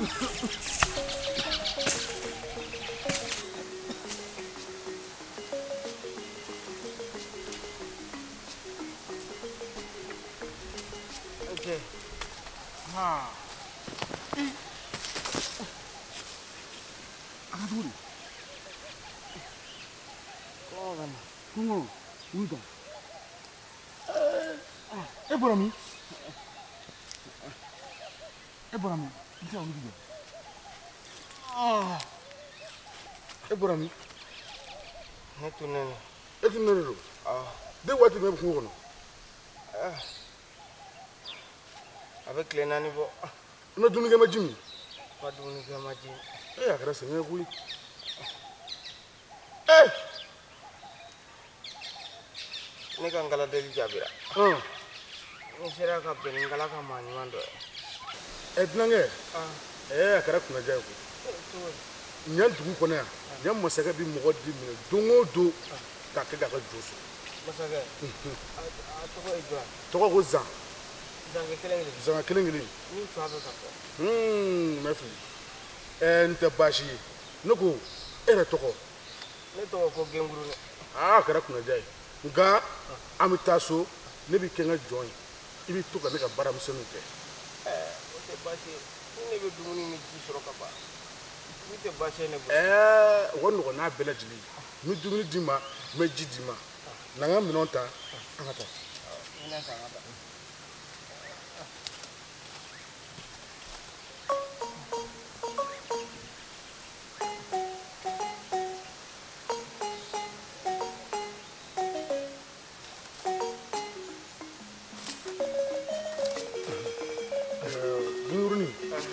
Okay. Ha. Agaduri. Kogan. Kungo. Uida. Eborami. Eborami. Isi awuri bido. Eborami. Netunene. Etunene ro. De wati me kungo no. Avec les nanibo. No dunige ma jimi. Pas dunige ma jimi. Akara se me kuli. Ne ka ngala deli jabira. Ni sera ka ben ngala ka manyuando. Ednange. Akara kuna jayo ko. Nyan dugu kɔnɔ yan. Nyan masakɛ bi mɔgɔ di minɛ don o don ka kɛ ka joso. Masakɛ. A tɔgɔ ye jɔn? Tɔgɔ ko Zan. Zanga kelen. Zanga kelen. Ni tɔ bɛ ka fɔ. Mɛ fili. N tɛ baasi ye. Ne ko e yɛrɛ tɔgɔ. Ne tɔgɔ ko Genguru dɛ. A kɛra kunaja ye. Nka an bɛ taa so ne bɛ kɛ n ka jɔn ye. I bɛ to ka ne ka baaramisɛnninw kɛ. O tɛ baasi ye. Ne bɛ dumuni ni ji sɔrɔ ka ban. Ni tɛ baasi ye ne bolo. O ka nɔgɔn n'a bɛɛ lajɛlen ye. N bɛ dumuni d'i ma n bɛ ji d'i ma. Na n ka minɛnw ta an ka taa. Minɛn ta an ka taa.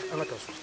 An ka taa so.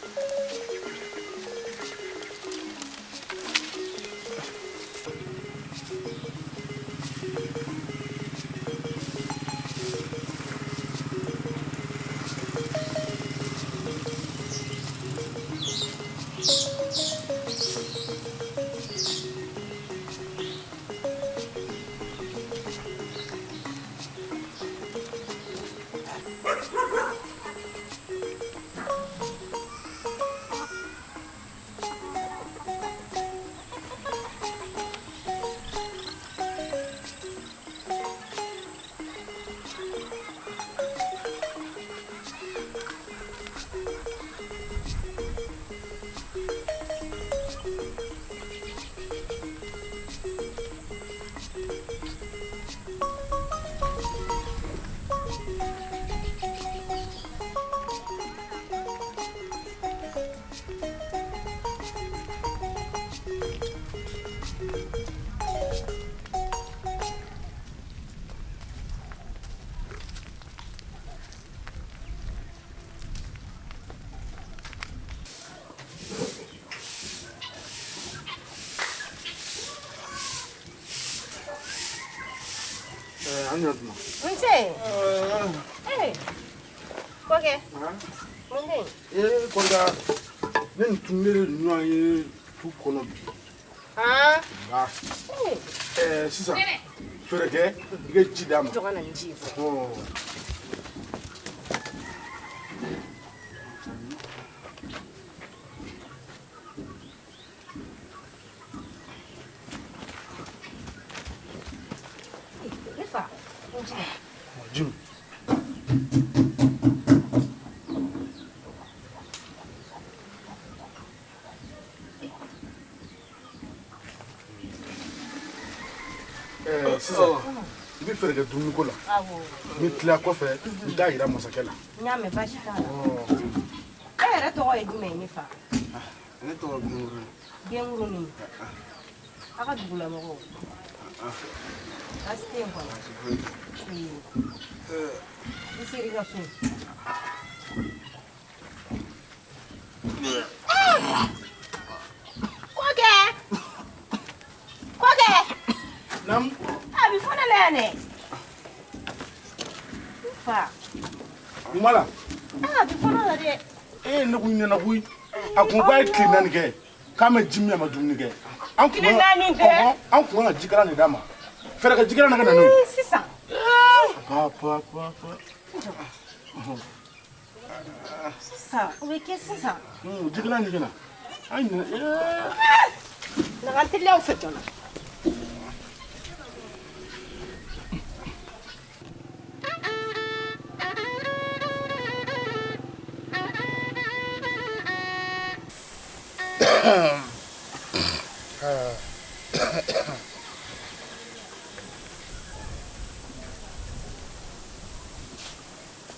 Nse. Koke. Munde. Konda ne ntunere nwa ye tu kono bi. Ba. Sisan. Fereke, ige ji dama. Joga na nji fo. Jim. Sisan, I bɛ fɛɛrɛ kɛ dumuni ko la. Ni tila kɔfɛ, I t'a yira masakɛ la. N y'a mɛn baasi t'a la. E yɛrɛ tɔgɔ ye jumɛn ye ne fa? Ne tɔgɔ Genguru. Genguru. A ka dugulamɔgɔw. Baasi tɛ yen kɔni. I sera I ka so. Koke. Nam. A bɛ fɔ ne la yan dɛ. Fa. Mala. A bɛ fɔ ne la dɛ. Ne ko ɲɛna koyi. A ko k'a ye tile 4 kɛ k'a ma ji min a ma dumuni kɛ. Tile 4 kɛ. An kun kan ka jikalan de d'a ma. Fɛɛrɛ kɛ jikalan na ka na n'o ye. Sisan. Pa. Sa, o bɛ kɛ sisan. Jigila nin kana. Ai na. Na kan teliya aw fɛ joona.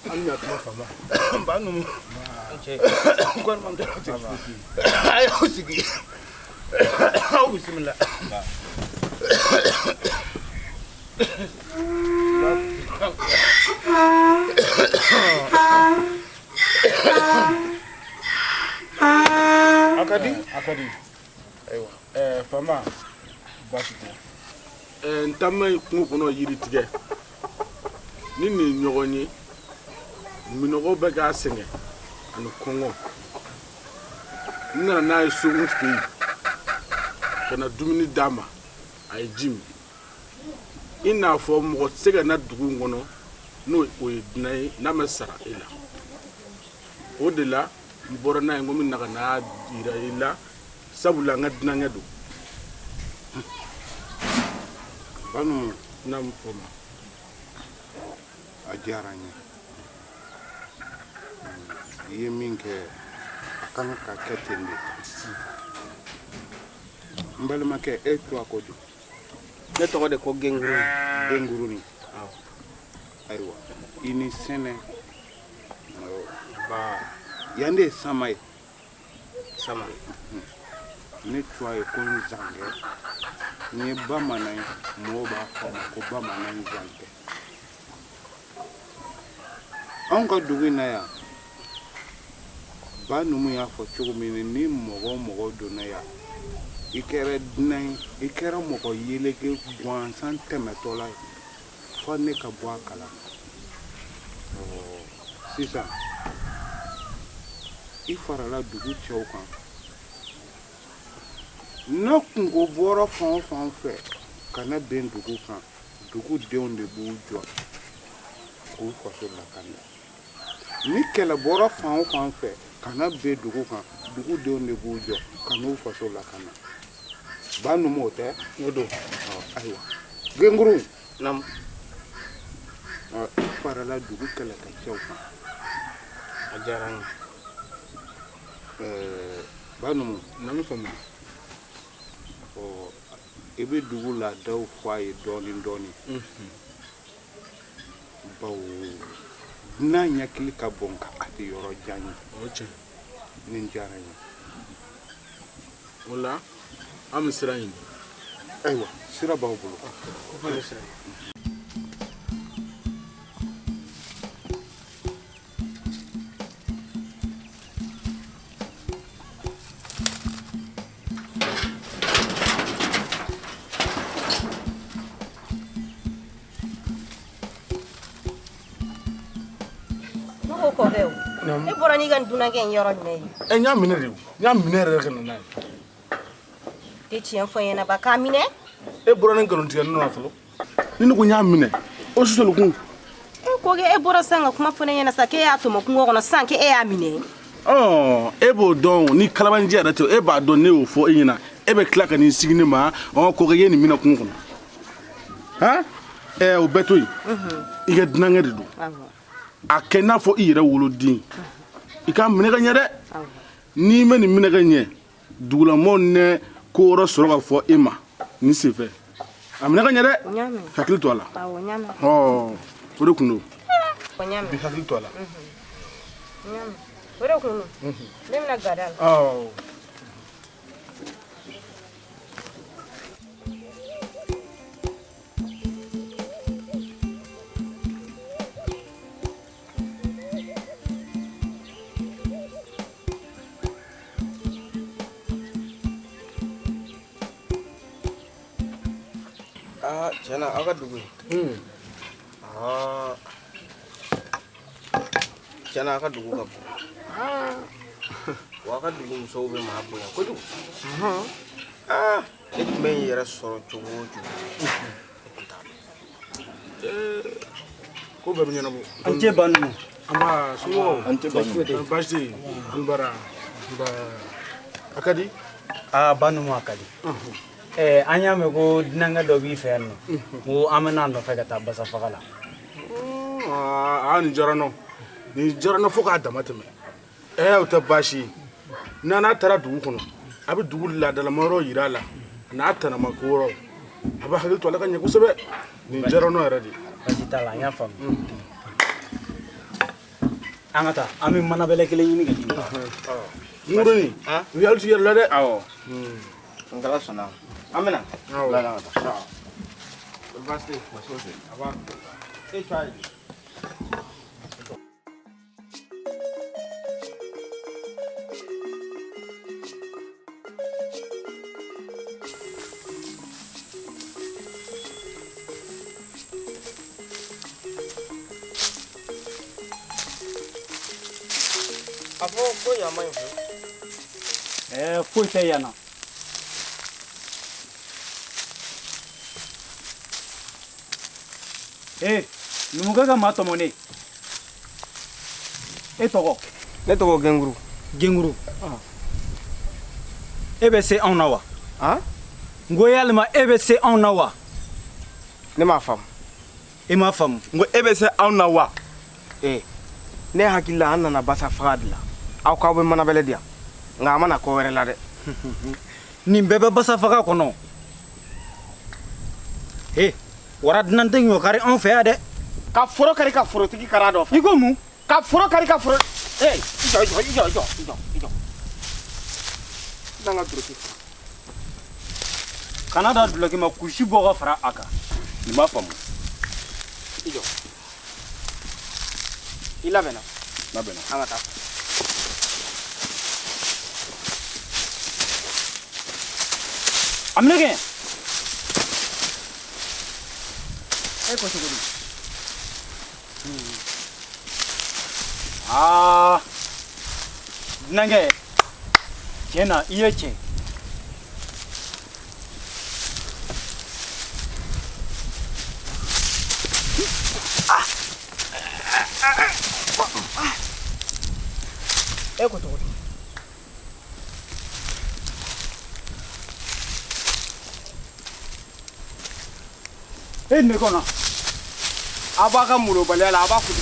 Anya tuma fama. Ba nu. Che. Ko man da. Ai o sigi. Au bismillah. Ba. Akadi. Aiwa. Fama. Basito. Ntama kungo kono yiri tigɛ. Ni ni ɲɔgɔn ye. Minogo bɛ k'a sɛgɛn ani kɔngɔ. N nana n'a ye so n fɛ yen ka na dumuni d'a ma a ye ji min. I n'a fɔ mɔgɔ tɛ se ka na dugu in kɔnɔ n'o ye dunan ye n'a ma sara e la. O de la n bɔra n'a ye n ko n bɛ na ka n'a jira i la sabula n ka dunankɛ don. Banu N'a ma fɔ ma. a diyara n ye. I ye min kɛ a kan ka kɛ ten de. N balimakɛ e tɔgɔ di? Ne tɔgɔ de ko Genguru. Genguruni. Ayiwa i ni sɛnɛ. Yan de ye Sama ye. Sama. Ne tɔgɔ ye ko Nzangɛ. N ye bamanan ye mɔgɔw b'a fɔ ma ko bamanan Nzangɛ. Anw ka dugu in na yan Ba Numu y'a fɔ cogo min ni mɔgɔ donna yan I kɛra dunan ye I kɛra mɔgɔ yeleke gansan tɛmɛtɔla ye fo ne ka bɔ a kalama. Sisan I farala dugu cɛw kan ne kungo bɔra fan o fan fɛ ka ne bɛn dugu kan dugudenw de b'u jɔ k'u faso lakana. Ni kɛlɛ bɔra fan o fan fɛ ka na bɛn dugu kan dugudenw de b'u jɔ ka n'u faso lakana. Ba Numu o tɛ? O don. Ayiwa Genguru. Nam. I farala dugu kɛlɛkɛcɛw kan. A diyara n ye. Ba Numu Na ma fɔ ma. I bɛ dugu laadaw fɔ a ye dɔɔnin dɔɔnin. Bawo dunan ɲɛkili ka bɔn nka a tɛ yɔrɔ jan ye. O tiɲɛ. Nin diyara n ye. O la an bɛ sira ɲini. Ayiwa sira b'aw bolo. Ko fɔ ne sira. E bɔra n'i ka dunankɛ in yɔrɔ jumɛn ye? N y'a minɛ de. N y'a minɛ yɛrɛ ka na n'a ye. Tɛ tiɲɛ fɔ n ɲɛna ba k'a minɛ? E bɔra ni nkalon tigɛ ne na fɔlɔ. Ni ne ko n y'a minɛ o sɔsɔli kun. E ko kɛ e bɔra sisan ka kuma fɔ ne ɲɛna sa k'e y'a tɔmɔ kungo kɔnɔ sisan k'e y'a minɛ. E b'o dɔn ni kalabanji yɛrɛ tɛ e b'a dɔn ne y'o fɔ e ɲɛna e bɛ tila ka n'i sigi ne ma ko kɛ i ye nin minɛ kungo kɔnɔ. Han? O bɛɛ to yen. I ka dunankɛ de don. A kɛ n'a fɔ I yɛrɛ woloden I k'a minɛ ka ɲɛ dɛ. N'i ma nin minɛ ka ɲɛ dugulamɔgɔw nɛ ko wɛrɛ sɔrɔ ka fɔ e ma nin senfɛ a minɛ ka ɲɛ dɛ. Hakili to a la. O de kun don. Bi hakili to a la. O de kun don. Ne bɛna gada la. Tiɲɛna aw ka dugu in. Tiɲɛna aw ka dugu ka bon. Wa aw ka dugu musow bɛ maa bonya kojugu. Ne tun bɛ n yɛrɛ sɔrɔ cogo o cogo. Ko bɛɛ bɛ ɲɛnabɔ. An cɛ Ba Numu. Amba sumo. Ante Basti. Bara. Akadi? Banu mo akadi. Anya me ko dinanga do bi fe no. Mo amana no fe gata basa fakala. Ni jarano. Ni jarano foka damateme. O ta bashi. Nana tara dugu kono. Abi dugu la dala maro yirala. Na tana makoro. Aba hakil to alaka nyaku sebe. Ni jarano era di. Baji tala nya fam. Angata ami mana bele kele yini gadi. Muruni. Ni alti yalla de. Awo. Ngala sona. Amena. La la ta. Basti. Aba. Try. Apo ko ya mai fu. Foi te yana. Numuga ga mato mone. Togo. Ne to genguru. Genguru. Ebe se on nawa. Ngoyalma ebe se on nawa. Ne ma fam. E ma fam. Ngo ebe se aw na wa. Ne hakilla an nana basa fadla. Aw ka be mana bele dia. Nga mana ko were la de. Ni bebe basa faga kono. Wara dinante nyo kari on fe ade. Ka foro kari ka foro tigi karado fa. Igo mu. Ka foro kari ka foro. Ijo. Nanga druki. Kanada bloki ma kushi boga fara aka. Ni ma fam. Ijo. Ila bena. Na bena. Amata. Amnege. Ko suguri. Nange. Kena iyeche. Ko to. Ne kona. Abaka mulo balala abaku.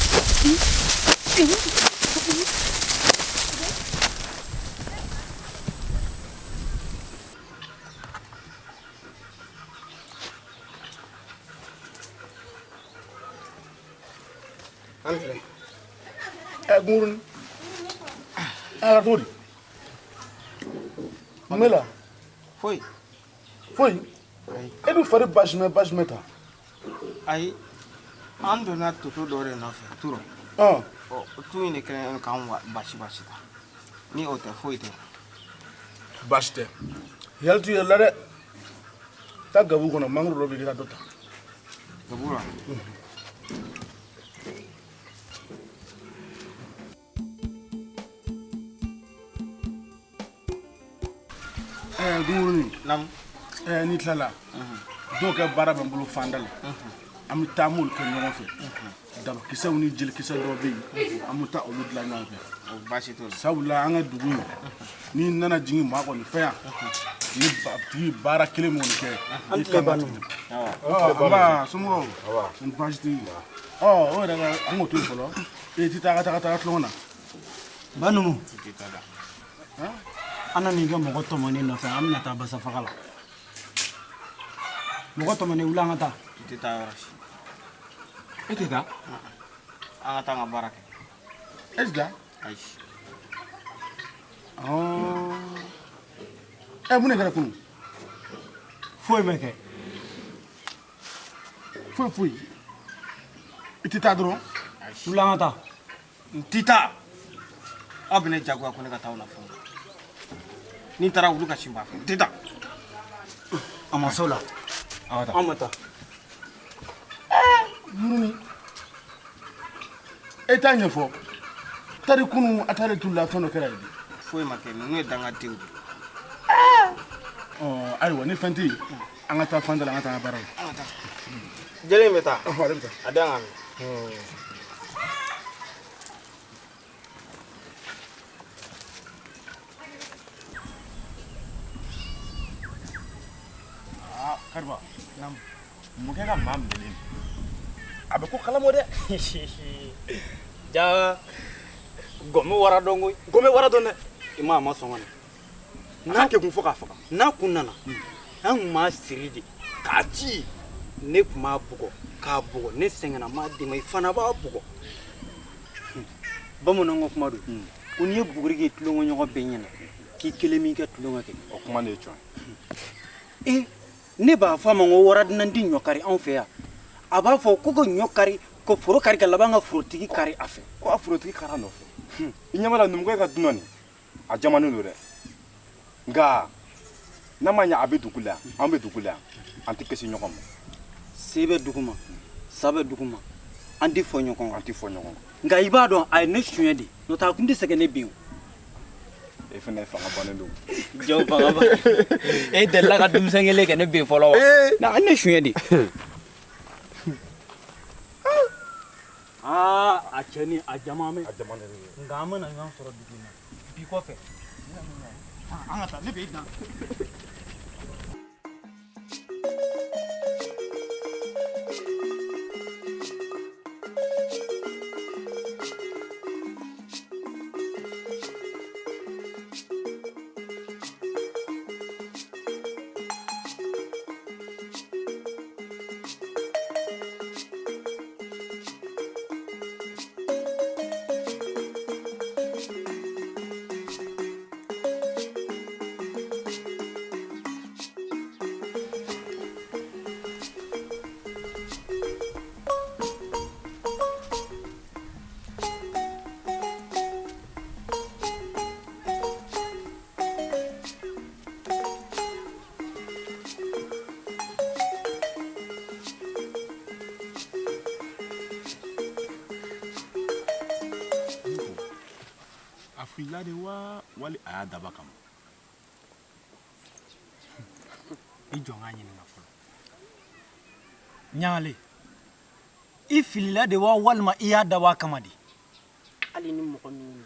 Antre. Muruni. Ala tori. Mela. Foi. Edu fari bashmeta. Ai. Ando na toto dore na fe. Turo. Tu ine kren kan wa bashi ta. Ni ota foi te. Bashte. Yaltu yalla de. Ta gabu kono mangru robi dita dota. Gabura. Muruni. Nam. Ni tlala. Donc bara ban bulu fandal. Am tamul ko ñoo fe. Dam kisaw ni jël kisaw do be. Amuta o mudla ñoo fe. O bashi to. Sabula anga dugu. Ni nana jingi ma ko ni feya. Ni ti bara kele mo ni ke. Antle banu. Aba sumo. En bashti. O daga ango to folo. Ti ta tlona. Banu. Ana ninga mogo to moni no fe amna ta basa fakala. Mogo to moni ulanga ta. Tita orashi. Etida. Anga nga barake. Esda. Aish. Mune gara kunu. Foi meke. Foi. Itita dron. Ulanga ta. Tita. Abne jagwa ko ne ka taw na fu. Ni tara wulu ka shimba. Tita. Amasola. Amata. Muruni. Eta nyefo. Tari kunu atare tulla fono kala di. Foi make ni danga tewu. Aywa ni fenti. Angata fandala angata bara. Jele meta. Adanga. Kariba. Mungkin kan mam beli. Abe ko kala mo de. Ja gome wara dongo. Gome wara donne. Ima ma songane. Na ke kun foka foka. Na kun nana. An ma siridi. Ka ci ne kuma bugo. Ka bugo ne sengana ma di mai fana ba bugo. Bamunan ko kuma do. Unye bugurige tulongo nyogo benyana. Ki kelemi ka tulongo ke. O kuma ne chon. Ne ba fa ma ngo wara nan di nyokari an fe ya. Aba fo ko go nyokari ko foro kari ka labanga forotigi kari afe. Ko afrotigi kara no fe. Inyamala numgo ka dunoni. A jamanu lo re. Nga namanya abe dugula, ambe dugula. Anti kesi nyokon. Sebe duguma. Sabe duguma. Anti fo nyokon. Anti fo nyokon. Nga iba don ay ne sunyedi. No ta kundi sege ne biu. E fene fa ngabane do. Jaw ba ba. E de la ka dum sengele ke ne bi folo. Na ne sunyedi. A cheni a jamame. A jamane. Nga mana ngan soro duguma. Bi ko fe. Angata ne be dan. Afila de wa wali aya daba kam. I jonga nyini na folo. Nyale. I filila de wa walma iya dawa kamadi. Ali ni mɔgɔ min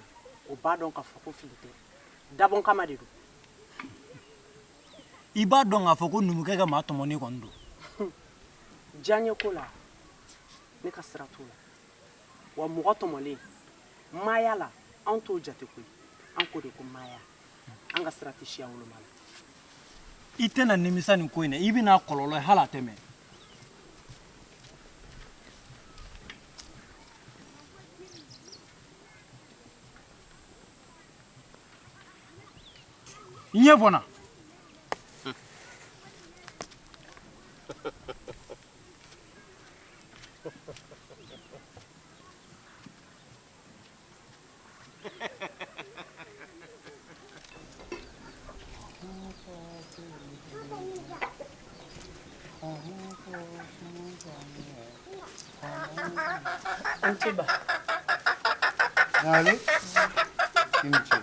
o b'a dɔn ka fɔ ko fili tɛ dabɔn kama de don. I b'a dɔn k'a fɔ ko numukɛ ka maa tɔmɔni kɔni don. Diɲɛ ko la ne ka sira t'o la wa mɔgɔ tɔmɔlen maaya la an t'o jate koyi an ko de ko maaya an ka sira tɛ siya woloma la. I tɛna nimisa nin ko in na i bɛna kɔlɔlɔ ye hali a tɛmɛ. Ɲɛ bɔnna. Antiba. Nale? Inche.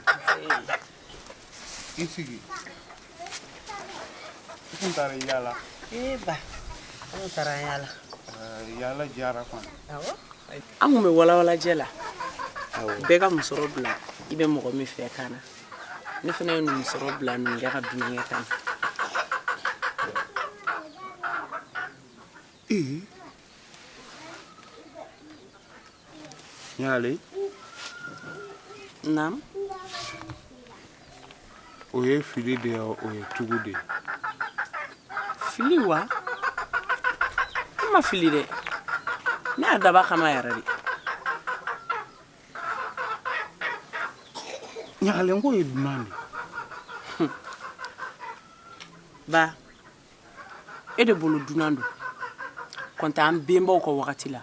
Isigi. Isin tare yala. Ba an taara yala. Yala jara kɔnɔ. Awɔ. An kun bɛ walawalajɛ la. Bɛɛ ka musɔrɔ bila i bɛ mɔgɔ min fɛ kana. Ne fana ye musɔrɔ bila numukɛ ka dunankɛ kan. Nyale? Naam. O ye fili de ye o ye tugu de ye. Fili wa? An ma fili dɛ. Ne y'a daba kama yɛrɛ de. Ɲagalen ko ye dunan de. Ba e de bolo dunan don. Kɔnte an benbaw ka wagati la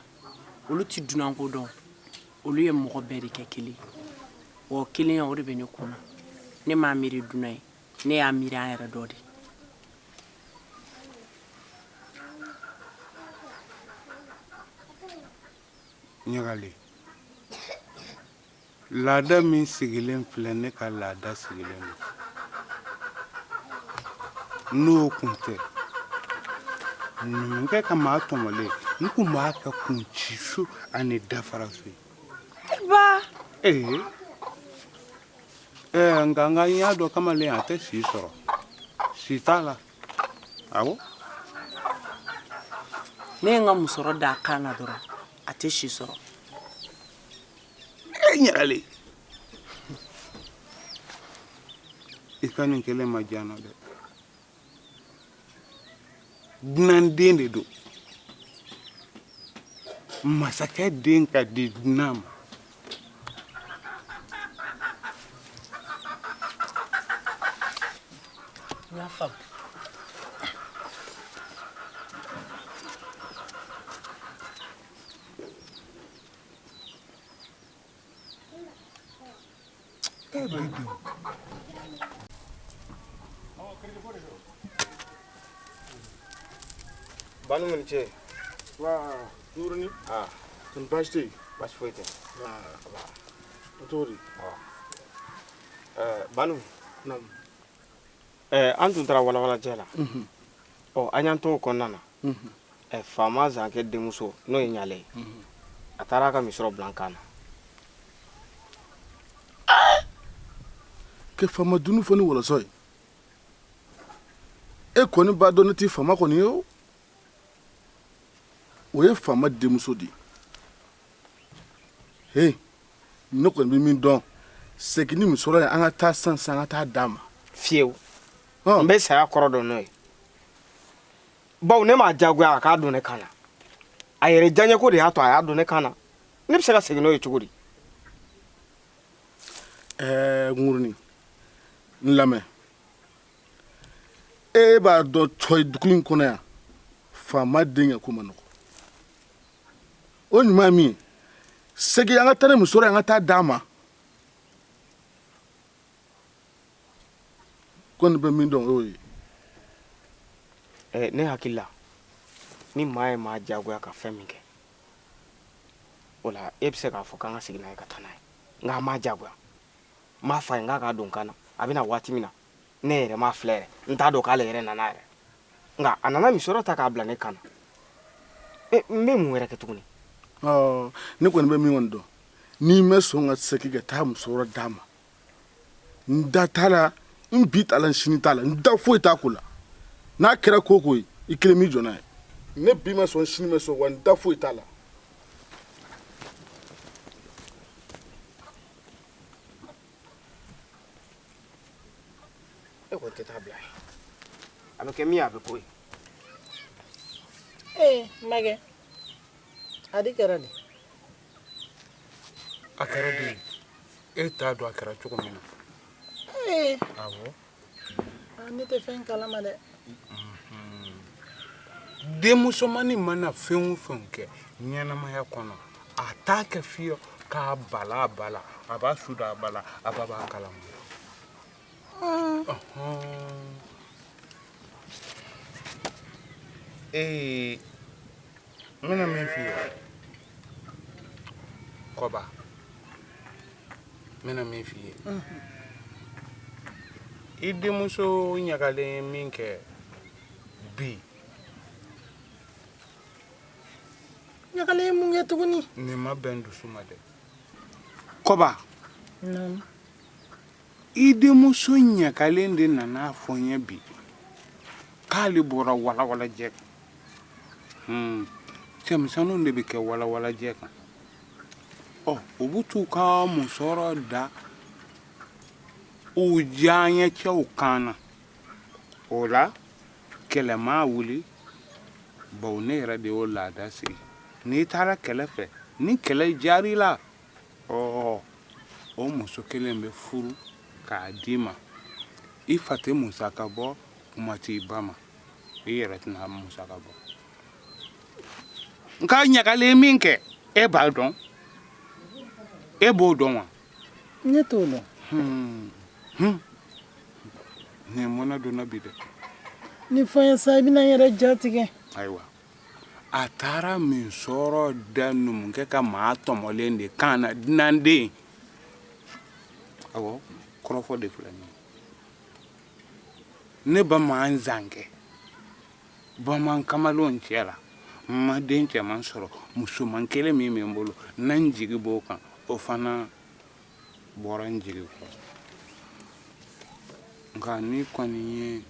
olu ti dunan ko dɔn. Olu ye mɔgɔ bɛɛ de kɛ kelen. Wa kelenya o de bɛ ne kunna. Ne m'a miiri dunan ye. Ne y'a miiri an yɛrɛ dɔ de. Ɲagale. Laada min sigilen filɛ ne ka laada sigilen don. N'o kun tɛ numukɛ ka maa tɔmɔlen n kun b'a kɛ kun ci so ani dafara so ye. Ba nka n y'a dɔn kamalen a tɛ si sɔrɔ si t'a la awɔ ne nga musoro da kana dɔrɔn a tɛ si sɔrɔ ɲagale i ka nin kelen ma diya na dɛ dunan den de don masakɛ den ka di dunan ma n y'a faamu Banu mun ce? Wa Nuruni? Ah, Tun bashi bashi foite. Tori. Banu. Nam. An tun taara walawala jɛ la. An y'an to o kɔnɔna na. Faama Zankɛ denmuso n'o ye Ɲale ye. A taara a ka misɔrɔ bila n kan na. Ke fama dunu fɔ ni wɔlɔsɔ ye. E kɔni b'a dɔn ne t'i fama kɔni ye o. O ye fama denmuso de ye. He, ne kɔni bɛ min dɔn segini misɔrɔ ye an ka taa san an ka taa d'a ma. Fiyewu. N bɛ saya kɔrɔ dɔn n'o ye. Bawo ne m'a diyagoya a k'a don ne kan na. A yɛrɛ diyaɲɛ ko de y'a to a y'a don ne kan na. Ne bɛ se ka segin n'o ye cogo di? Nkurunin n lamɛn e b'a dɔn cɔyi dugu in kɔnɔ yan faama den ko ma nɔgɔ o ɲuman min ye segin an ka taa ne muso ye an ka taa d'a ma kɔni bɛ min dɔn o y'o ye. Ne hakili la ni maa ye maa diyagoya ka fɛn min kɛ o la e bɛ se k'a fɔ k'an ka segin n'a ye ka taa n'a ye nka an m'a diyagoya n m'a f'a ye n k'a k'a don n kan na a bɛna waati min na ne yɛrɛ m'a filɛ yɛrɛ n t'a dɔn k'ale yɛrɛ nana yɛrɛ nka a nana misɔrɔ ta k'a bila ne kan na n bɛ mun wɛrɛ kɛ tuguni. Ne kɔni bɛ min kɔni dɔn n'i ma sɔn ka segin ka taa musokɔrɔ d'a ma n da t'a la n bi t'a la n sini t'a la n da foyi t'a ko la n'a kɛra ko o ko ye i kelen b'i jɔ n'a ye ne bi ma sɔn sini ma sɔn wa n da foyi t'a la. E ko tɛ taa bila ye a bɛ kɛ min ye a bɛ k'o ye. Magɛ a di kɛra de. a kɛra de e t'a dɔn a kɛra cogo min na. Awɔ. Ne tɛ fɛn kalama dɛ. denmusomani mana fɛn o fɛn kɛ ɲɛnamaya kɔnɔ a t'a kɛ fiyewu k'a bala a bala a b'a su da a bala a ba b'a kalama. n bɛna min f'i ye kɔba n bɛna min f'i ye i denmuso ɲagalen min kɛ bi ɲagalen mun kɛ tuguni. nin ma bɛn dusu ma dɛ kɔba i denmuso ɲagalen de nana fɔ n ye bi k'ale bɔra walawalajɛ kan cɛmisɛnninw de bɛ kɛ walawalajɛ kan u bɛ t'u ka musɔrɔ da u diyaɲɛcɛw kan na o la kɛlɛ ma wuli bawo ne yɛrɛ de y'o laada sigi n'i taara kɛlɛ fɛ ni kɛlɛ jar'i la o muso kelen bɛ furu k'a d'i ma i fa tɛ musaka bɔ kuma t'i ba ma i yɛrɛ tɛna musaka bɔ nka ɲagalen min kɛ e b'a dɔn e b'o dɔn wa. Ne t'o dɔn. nin mɔnɛ donna bi dɛ. ni fɔ n ye sa i bɛna n yɛrɛ jatigɛ. ayiwa a taara min sɔrɔ da numukɛ ka maa tɔmɔlen de kan na dunanden awɔ kɔrɔfɔ de filɛ nin ye ne ba ma n Zankɛ bamanan kamalenw cɛ la n ma den cɛman sɔrɔ musoman kelen min bɛ n bolo na n jigi b'o kan o fana bɔra n jigi kɔrɔ nka ni kɔni ye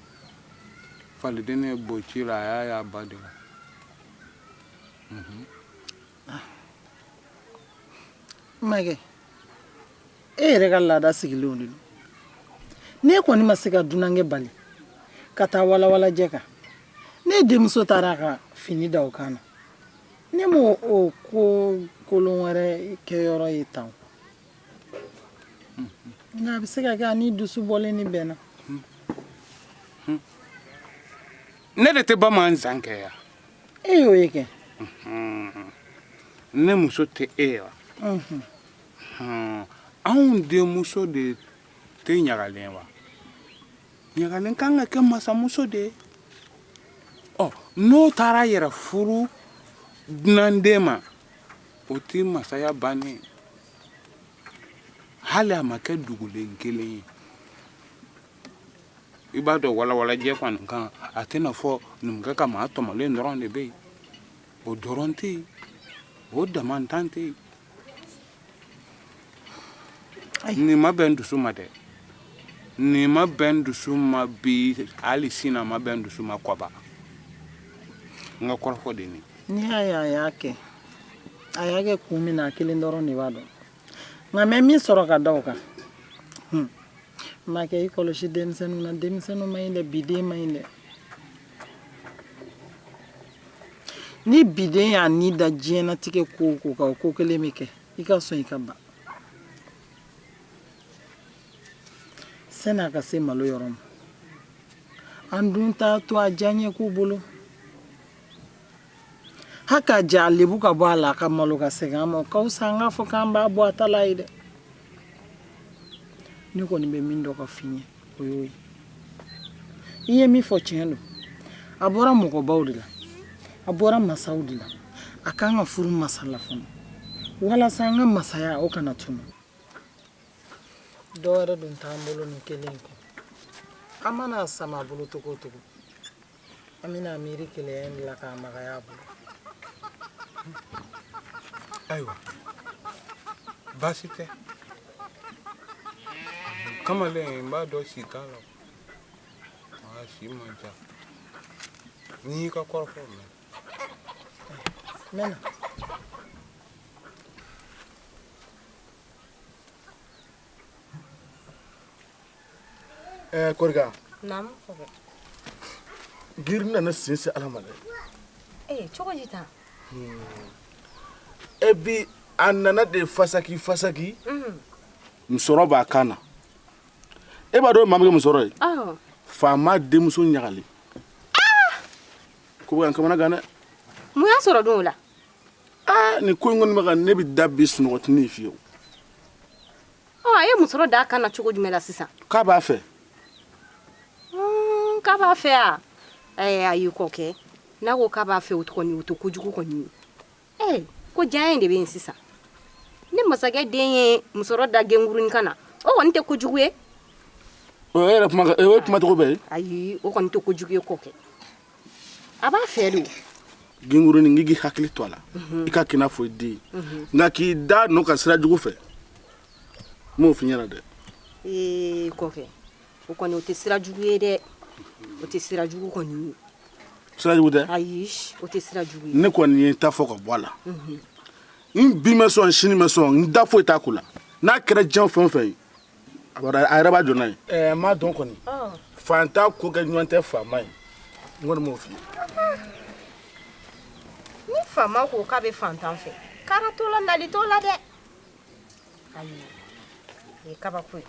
falideni ye boci la a y'a y'a ba de la Makɛ e yɛrɛ ka laada sigilenw de don ne kɔni ma se ka dunankɛ bali ka taa walawalajɛ kan ne denmuso taara a ka fini da o kan na ne m'o o ko kolon wɛrɛ kɛyɔrɔ ye tan nka a bɛ se ka kɛ a ni dusu bɔlen ni bɛnna ne de tɛ bamanan zan kɛ ya e y'o ye kɛ ne muso tɛ e wa anw denmuso de tɛ ɲagalen wa ɲagalen kan ka kɛ masamuso de ye n'o taara yɛrɛ furu dunanden ma o tɛ masaya bannen hali a ma kɛ dugulen kelen ye i b'a dɔn walawalajɛ kɔni kan a tɛna fɔ numukɛ ka maa tɔmɔlen dɔrɔn de bɛ yen o dɔrɔn tɛ yen o damantan tɛ yen nin ma bɛn dusu ma dɛ nin ma bɛn dusu ma bi hali sini a ma bɛn dusu ma kɔba n ka kɔrɔfɔ de nin n'i y'a ye a y'a kɛ kun min na a kelen dɔrɔn de b'a dɔn nka mɛ min sɔrɔ ka da o kan makɛ i kɔlɔsi denmisɛnninw na denmisɛnninw ma ɲi dɛ biden ma ɲi dɛ ni biden y'a ni da diɲɛnatigɛ ko o ko kan o ko kelen bɛ kɛ i ka sɔn i ka ban sani a ka se malo yɔrɔ ma an dun t'a to a diya ɲɛ k'u bolo hali k'a ja a lebu ka bɔ a la a ka malo ka segin an ma o ka fisa an k'a fɔ k'an b'a bɔ a ta la ye dɛ ne kɔni bɛ min dɔn ka f'i ɲɛ o y'o ye i ye min fɔ tiɲɛ don a bɔra mɔgɔbaw de la a bɔra masaw de la a k'an ka furu masala fana walasa an ka masaya o kana tunu dɔ wɛrɛ dun t'an bolo nin kelen kɔ an mana sama a bolo togo o togo an bɛna miiri kelenya in de la k'a magaya a bolo ayiwa baasi tɛ kamalen n b'a dɔn si t'a la si man ca n'i y'i ka kɔrɔfɔ mɛn mɛ na Koriga Naam. giri nana sinsin ala ma dɛ cogo di tan e bi a nana de fasaki musɔrɔ b'a kan na e b'a dɔn maa min kɛ musɔrɔ ye faama denmuso ɲagali ko bɛ kamana gan dɛ mun y'a sɔrɔ don o la nin ko in kɔni bɛ ka ne bɛ da bi sunɔgɔtinin fiyewu a ye musɔrɔ d'a kan na cogo jumɛn la sisan k'a b'a fɛ k'a b'a fɛ a a y'i kɔ kɛ n'a ko k'a b'a fɛ o kɔni o tɛ kojugu kɔni ye ko diya in de bɛ yen sisan ni masakɛ den ye musɔrɔ da gengurunin kan na o kɔni tɛ kojugu ye o yɛrɛ kuma cogo bɛ ye ayi o kɔni tɛ kojugu ye kɔ kɛ a b'a fɛ de gengurunin k'i hakili to a la i ka k'i n'a fɔ i den nka k'i da n'o ka sira jugu fɛ n m'o f'i ɲɛna dɛ kɔkɛ o kɔni o tɛ sira jugu ye dɛ o tɛ sira jugu kɔni ye sira jugu tɛ ayi o tɛ sira jugu ye ne kɔni ye n ta fɔ ka bɔ a la n bi mɛ sɔn sini mɛ sɔn n da foyi t'a ko la n'a kɛra diɲɛ fɛn o fɛn ye a yɛrɛ b'a jɔ n'a ye n m'a dɔn kɔni fantan ko kɛ ɲɔgɔn tɛ faama ye n kɔni m'o f'i ye ni faama ko k'a bɛ fantan fɛ kara t'o la nali t'o la dɛ ayi o ye kabako ye